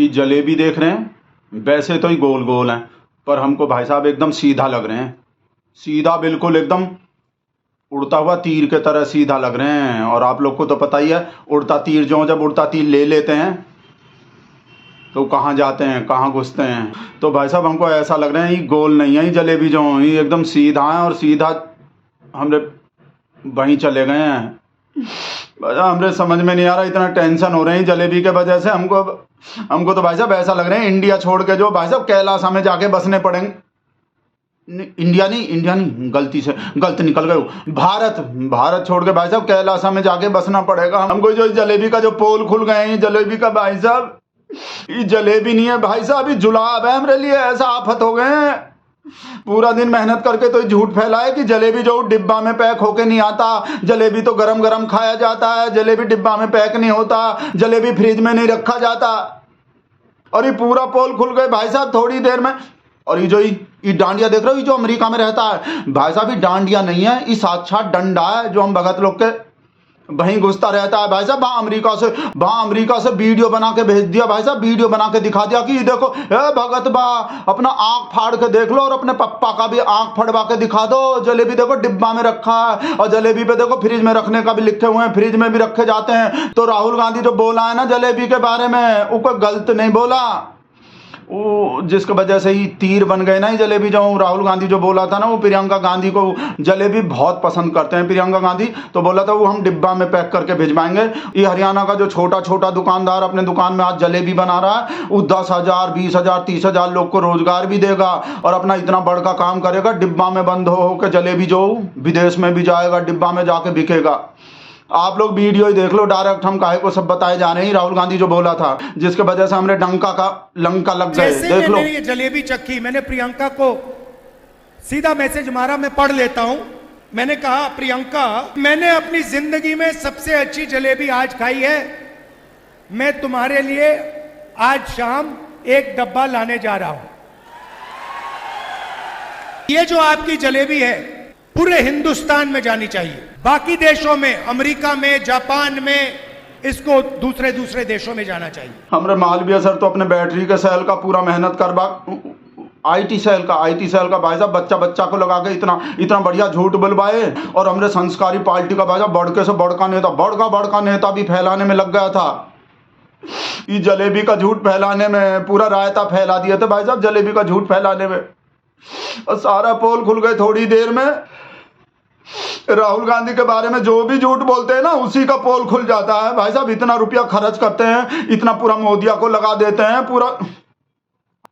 ये जलेबी देख रहे हैं, वैसे तो ही गोल गोल हैं, पर हमको भाई साहब एकदम सीधा लग रहे हैं। सीधा, बिल्कुल एकदम उड़ता हुआ तीर के तरह सीधा लग रहे हैं। और आप लोग को तो पता ही है, उड़ता तीर जो जब उड़ता तीर ले लेते हैं तो कहाँ जाते हैं, कहाँ घुसते हैं। तो भाई साहब हमको ऐसा लग रहा है ये गोल नहीं है, ये जलेबी जो ये एकदम सीधा है और सीधा हमरे वहीं चले गए हैं। हमरे समझ में नहीं आ रहा, इतना टेंशन हो रहे हैं जलेबी के वजह से। हमको तो भाई साहब ऐसा लग रहा है इंडिया छोड़ के जो भाई साहब कैलाश हमें जाके बसने पड़ेंगे। इंडिया नहीं, गलत निकल गए। भारत छोड़ के भाई साहब कैलाश में जाके बसना पड़ेगा हमको। जो जलेबी का जो पोल खुल गए हैं, जलेबी का भाई साहब, ये जलेबी नहीं है भाई साहब, ये जुलाब है हमारे लिए। ऐसा आफत हो गए हैं, पूरा दिन मेहनत करके तो झूठ फैलाए कि जलेबी जो डिब्बा में पैक होके नहीं आता, जलेबी तो गरम गरम खाया जाता है, जलेबी डिब्बा में पैक नहीं होता, जलेबी फ्रिज में नहीं रखा जाता। और ये पूरा पोल खुल गए भाई साहब थोड़ी देर में। और ये डांडिया देख रहे हो, ये जो अमेरिका में रहता है भाई साहब, ये डांडिया नहीं है, ये साक्षात डंडा है जो हम भगत लोग के वहीं घुसता रहता है भाई साहब। वहां अमेरिका से वीडियो बना के भेज दिया भाई साहब, वीडियो बना के दिखा दिया कि ये देखो भगत बा, अपना आंख फाड़ के देख लो और अपने पप्पा का भी आंख फड़वा के दिखा दो। जलेबी देखो डिब्बा में रखा है, और जलेबी पे देखो फ्रिज में रखने का भी लिखे हुए हैं, फ्रिज में भी रखे जाते हैं। तो राहुल गांधी जो बोला है ना जलेबी के बारे में, वो कोई गलत नहीं बोला। वो जिसकी वजह से ही तीर बन गए ना ये जलेबी। जो राहुल गांधी जो बोला था ना, वो प्रियंका गांधी को जलेबी बहुत पसंद करते हैं प्रियंका गांधी, तो बोला था वो हम डिब्बा में पैक करके भिजवाएंगे। ये हरियाणा का जो छोटा दुकानदार अपने दुकान में आज जलेबी बना रहा है, वो 10,000 20,000 30,000 लोग को रोजगार भी देगा और अपना इतना बड़का काम करेगा। डिब्बा में बंद हो के जलेबी जो विदेश में भी जाएगा, डिब्बा में जाके बिकेगा। आप लोग वीडियो ही देख लो, डायरेक्ट हम काहे को सब बताए जा रहे हैं। राहुल गांधी जो बोला था, जिसके वजह से हमने लंका लग गए। देख लो, ये जलेबी चक्की, मैंने प्रियंका को सीधा मैसेज मारा, मैं पढ़ लेता हूं। मैंने कहा, प्रियंका, मैंने अपनी जिंदगी में सबसे अच्छी जलेबी आज खाई है। मैं तुम्हारे लिए आज शाम एक डब्बा लाने जा रहा हूं। ये जो आपकी जलेबी है पूरे हिंदुस्तान में जानी चाहिए, बाकी देशों में, अमेरिका में, जापान में, इसको दूसरे देशों में जाना चाहिए। हमरे मालवीय सर तो अपने बैटरी के सेल का पूरा मेहनत करवा, आईटी सेल का भाई साहब बच्चा को लगा के इतना बढ़िया झूठ बुलवाए। और हमरे संस्कारी पार्टी का भाई साहब बड़के से बड़का नेता भी फैलाने में लग गया था। ये जलेबी का झूठ फैलाने में पूरा रायता फैला दिया था भाई साहब, जलेबी का झूठ फैलाने में। और सारा पोल खुल गए थोड़ी देर में। राहुल गांधी के बारे में जो भी झूठ बोलते हैं ना, उसी का पोल खुल जाता है भाई साहब। इतना रुपया खर्च करते हैं, इतना पूरा मोदिया को लगा देते हैं पूरा।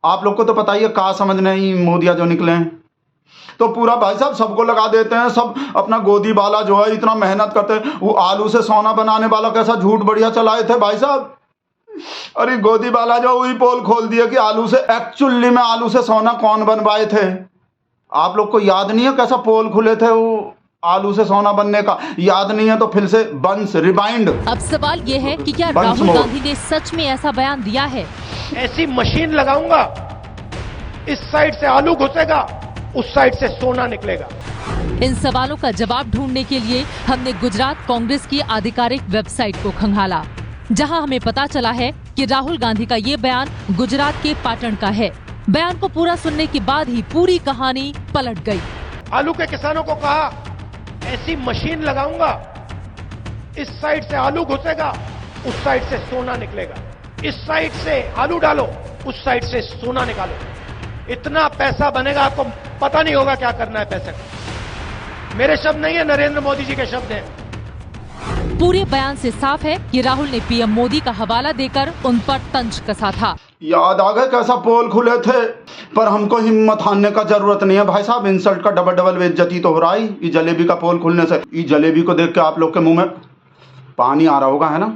आप लोग को तो पता ही है, कहा समझ नहीं मोदिया जो निकले हैं, तो पूरा भाई साहब सबको लगा देते हैं। सब अपना गोदी वाला जो है इतना मेहनत करते हैं। वो आलू से सोना बनाने वाला कैसा झूठ बढ़िया चलाए थे भाई साहब। अरे गोदी वाला जो वही पोल खोल दिया कि आलू से, एक्चुअली में आलू से सोना कौन बनवाए थे। आप लोग को याद नहीं है कैसा पोल खुले थे वो आलू से सोना बनने का? याद नहीं है तो फिर से बंस रिवाइंड। अब सवाल ये है कि क्या राहुल गांधी ने सच में ऐसा बयान दिया है? ऐसी मशीन लगाऊंगा, इस साइड से आलू घुसेगा, उस साइड से सोना निकलेगा। इन सवालों का जवाब ढूंढने के लिए हमने गुजरात कांग्रेस की आधिकारिक वेबसाइट को खंगाला, जहां हमें पता चला है कि राहुल गांधी का ये बयान गुजरात के पाटण का है। बयान को पूरा सुनने के बाद ही पूरी कहानी पलट गई। आलू के किसानों को कहा, ऐसी मशीन लगाऊंगा, इस साइड से आलू घुसेगा, उस साइड से सोना निकलेगा। इस साइड से आलू डालो, उस साइड से सोना निकालो। इतना पैसा बनेगा, आपको पता नहीं होगा क्या करना है पैसे का। मेरे शब्द नहीं है, नरेंद्र मोदी जी के शब्द हैं। पूरे बयान से साफ है कि राहुल ने पीएम मोदी का हवाला देकर उन पर तंज कसा था। याद आ गए कैसा पोल खुले थे। पर हमको हिम्मत हारने का जरूरत नहीं है भाई साहब। इंसल्ट का डबल बेइज्जती तो हो रहा है ये जलेबी का पोल खुलने से। ये जलेबी को देख के आप लोग के मुंह में पानी आ रहा होगा, है ना?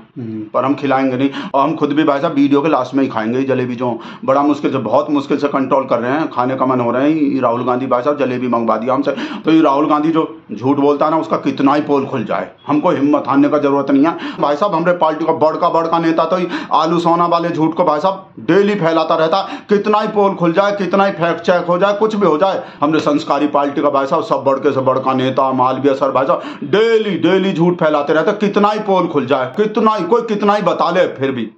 पर हम खिलाएंगे नहीं, और हम खुद भी भाई साहब वीडियो के लास्ट में ही खाएंगे ये जलेबी जो बड़ा मुश्किल से, बहुत मुश्किल से कंट्रोल कर रहे हैं। खाने का मन हो रहा है। राहुल गांधी भाई साहब जलेबी मंगवा दिया हमसे। तो ये राहुल गांधी जो झूठ बोलता है ना, उसका कितना ही पोल खुल जाए, हमको हिम्मत हारने का जरूरत नहीं है भाई साहब। हमारे पार्टी का बड़का नेता तो आलू सोना वाले झूठ को भाई साहब डेली फैलाता रहता है। कितना ही पोल खुल जाए, कितना ही फैक्ट चेक हो जाए, कुछ भी हो जाए, हमने संस्कारी पार्टी का भाई साहब सब बड़के से बड़का नेता मालवीय सर भाई साहब डेली झूठ फैलाते रहते। कितना ही पोल खुल जाए, कितना ही बता ले, फिर भी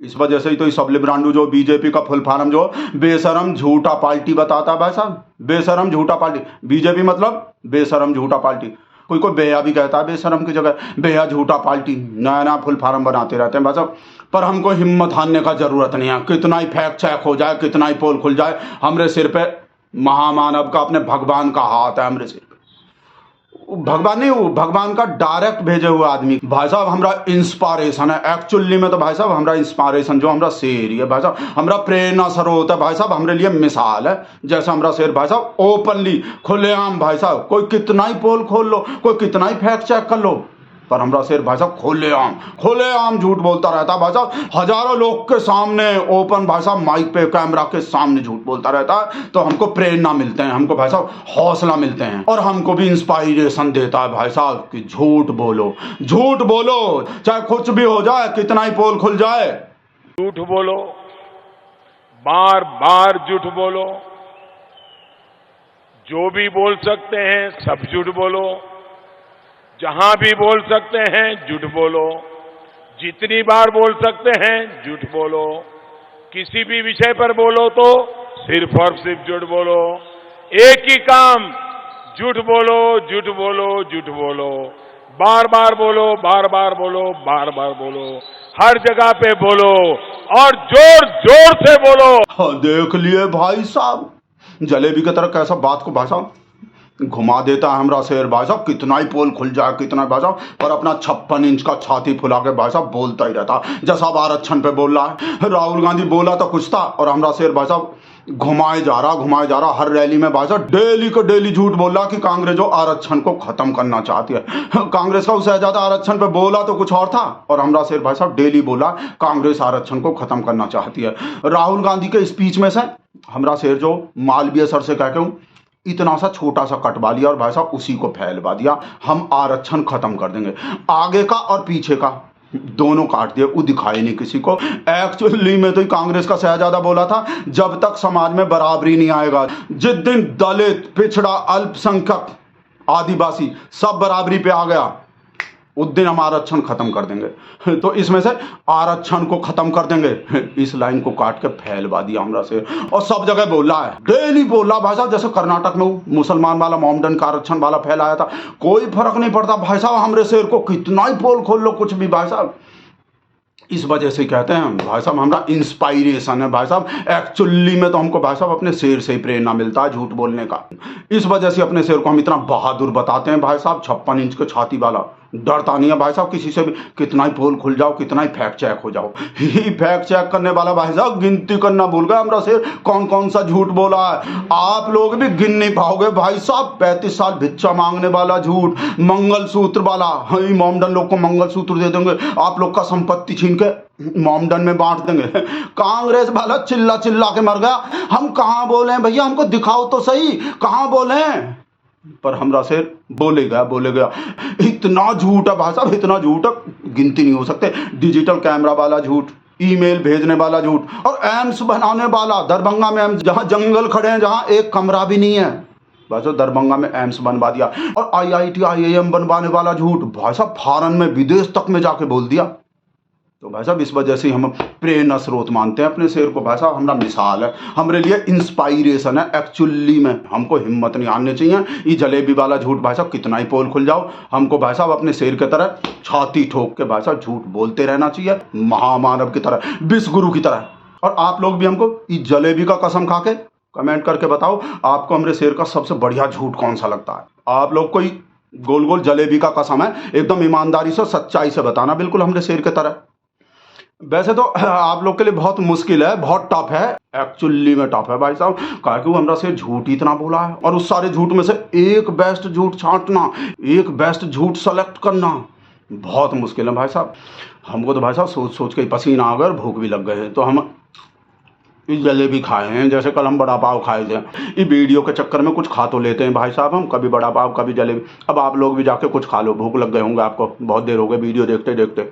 इस वजह से ही तो ये सबले ब्रांडू जो बीजेपी का फुल फॉर्म जो बेशरम झूठा पार्टी बताता है भाई साहब, बेशरम झूठा पार्टी। बीजेपी मतलब बेशरम झूठा पार्टी। कोई कोई बेया भी कहता है बेशरम की जगह, बेया झूठा पार्टी। नया नया फुल फॉर्म बनाते रहते हैं भाई साहब। पर हमको हिम्मत हारने का जरूरत नहीं है। कितना ही फैक्ट चेक हो जाए, कितना ही पोल खुल जाए, हमरे सिर पे महामानव का, अपने भगवान का हाथ है हमरे सिर पे। भगवान नहीं, वो भगवान का डायरेक्ट भेजे हुए आदमी भाई साहब हमरा इंस्पायरेशन है। एक्चुअली में तो भाई साहब हमरा इंस्पायरेशन जो हमरा शेर ही है भाई साहब, हमरा प्रेरणा स्रोत है भाई साहब, हमरे लिए मिसाल है। जैसा हमरा शेर भाई साहब ओपनली खुलेआम भाई साहब, कोई कितना ही पोल खोल लो, कोई कितना ही फैक्ट चेक कर लो, पर हमरा शेर भाई साहब खुलेआम झूठ बोलता रहता है भाई साहब। हजारों लोग के सामने ओपन भाई साहब माइक पे कैमरा के सामने झूठ बोलता रहता है। तो हमको प्रेरणा मिलते हैं, हमको भाई साहब हौसला मिलते हैं, और हमको भी इंस्पायरेशन देता है भाई साहब कि झूठ बोलो, झूठ बोलो, चाहे कुछ भी हो जाए, कितना ही पोल खुल जाए। झूठ बोलो, बार बार झूठ बोलो, जो भी बोल सकते हैं सब झूठ बोलो, जहां भी बोल सकते हैं झूठ बोलो, जितनी बार बोल सकते हैं झूठ बोलो, किसी भी विषय पर बोलो तो सिर्फ और सिर्फ झूठ बोलो। एक ही काम, झूठ बोलो, झूठ बोलो, झूठ बोलो, बार बार बोलो, बार बार बोलो, बार बार बोलो, हर जगह पे बोलो और जोर जोर से बोलो। हाँ, देख लिए भाई साहब, जलेबी की तरह कैसा बात को भाई साहब घुमा देता है हमरा शेर भाई साहब। कितना ही पोल खुल जाए, कितना भाई साहब, पर अपना 56 इंच का छाती फुला के भाई साहब बोलता ही रहता। जैसा अब आरक्षण पे बोल रहा है, राहुल गांधी बोला तो कुछ था, और हमरा शेर भाई साहब घुमाए जा रहा। हर रैली में भाई साहब डेली को डेली झूठ बोल रहा कि कांग्रेस जो आरक्षण को खत्म करना चाहती है। कांग्रेस का उससे ज्यादा आरक्षण पे बोला तो कुछ और था, और हमरा शेर भाई साहब डेली बोला कांग्रेस आरक्षण को खत्म करना चाहती है। राहुल गांधी के स्पीच में से हमरा शेर जो मालवीय सर से कह के इतना सा छोटा सा कटवा लिया और भाई साहब उसी को फैलवा दिया, हम आरक्षण खत्म कर देंगे। आगे का और पीछे का दोनों काट दिए, वो दिखाई नहीं किसी को। एक्चुअली में तो कांग्रेस का शहजादा बोला था, जब तक समाज में बराबरी नहीं आएगा, जिस दिन दलित, पिछड़ा, अल्पसंख्यक, आदिवासी सब बराबरी पे आ गया, उस दिन हम आरक्षण खत्म कर देंगे। तो इसमें से आरक्षण को खत्म कर देंगे, इस लाइन को काट के फैलवा दिया हमरा से, और सब जगह बोल रहा है, डेली बोल रहा भाई साहब। जैसे कर्नाटक में वो मुसलमान वाला मोमडन का आरक्षण वाला फैलाया था, कोई फर्क नहीं पड़ता भाई साहब, हमरे शेर को कितना ही पोल खोल लो, कुछ भी भाई साहब। इस वजह से कहते हैं भाई साहब हमरा इंस्पायरेशन है भाई साहब। एक्चुअली में तो हमको भाई साहब अपने शेर से ही प्रेरणा मिलता है झूठ बोलने का। इस वजह से अपने शेर को हम इतना बहादुर बताते हैं भाई साहब। 56 इंच के छाती वाला, डरता नहीं है भाई साहब किसी से भी। कितना ही पोल खुल जाओ, कितना ही फैक्ट चेक हो जाओ, ही फैक्ट चेक करने वाला भाई साहब गिनती करना भूल गया हमरा शेर कौन कौन सा झूठ बोला है। आप लोग भी गिन नहीं पाओगे भाई साहब। 35 साल भिक्षा मांगने वाला झूठ, मंगलसूत्र वाला, हम मोमडन लोग को मंगलसूत्र दे देंगे, आप लोग का संपत्ति छीन के मोमडन में बांट देंगे। कांग्रेस वाला चिल्ला चिल्ला के मर गया। हम कहां बोले भैया, हमको दिखाओ तो सही, कहां बोले। पर हमरा शेर बोले गया। इतना झूठ है भाई साहब, इतना झूठ है, गिनती नहीं हो सकते। डिजिटल कैमरा वाला झूठ, ईमेल भेजने वाला झूठ, और एम्स बनाने वाला, दरभंगा में एम्स, जहां जंगल खड़े हैं, जहां एक कमरा भी नहीं है, भाई साहब दरभंगा में एम्स बनवा दिया। और IIT IIM बनवाने वाला झूठ भाई साहब फॉरेन में, विदेश तक में जाके बोल दिया। तो भाई साहब इस वजह से हम प्रेरणा स्रोत मानते हैं अपने शेर को भाई साहब। हमारा मिसाल है, हमारे लिए इंस्पायरेशन है। एक्चुअली में हमको हिम्मत नहीं हारनी चाहिए। ये जलेबी वाला झूठ भाई साहब कितना ही पोल खुल जाओ, हमको भाई साहब अपने शेर की तरह छाती ठोक के भाई साहब झूठ बोलते रहना चाहिए, महामानव की तरह, विश्वगुरु की तरह। और आप लोग भी हमको ये जलेबी का कसम खा के कमेंट करके बताओ आपको हमारे शेर का सबसे बढ़िया झूठ कौन सा लगता है। आप लोग कोई गोल गोल जलेबी का कसम है, एकदम ईमानदारी से, सच्चाई से बताना, बिल्कुल हमारे शेर की तरह। वैसे तो आप लोग के लिए बहुत मुश्किल है, बहुत टफ है, एक्चुअली में टफ है भाई साहब। क्योंकि वो हमरा से झूठ ही इतना बोला है, और उस सारे झूठ में से एक बेस्ट झूठ छांटना, एक बेस्ट झूठ सेलेक्ट करना बहुत मुश्किल है भाई साहब। हमको तो भाई साहब सोच सोच के पसीना आ गया, भूख भी लग गए हैं, तो हम इस जलेबी खाए हैं। जैसे कल हम बड़ा पाव खाए थे, ये वीडियो के चक्कर में कुछ खा तो लेते हैं भाई साहब हम, कभी बड़ा पाव कभी जलेबी। अब आप लोग भी जाके कुछ खा लो, भूख लग गए होंगे आपको, बहुत देर हो गई वीडियो देखते देखते।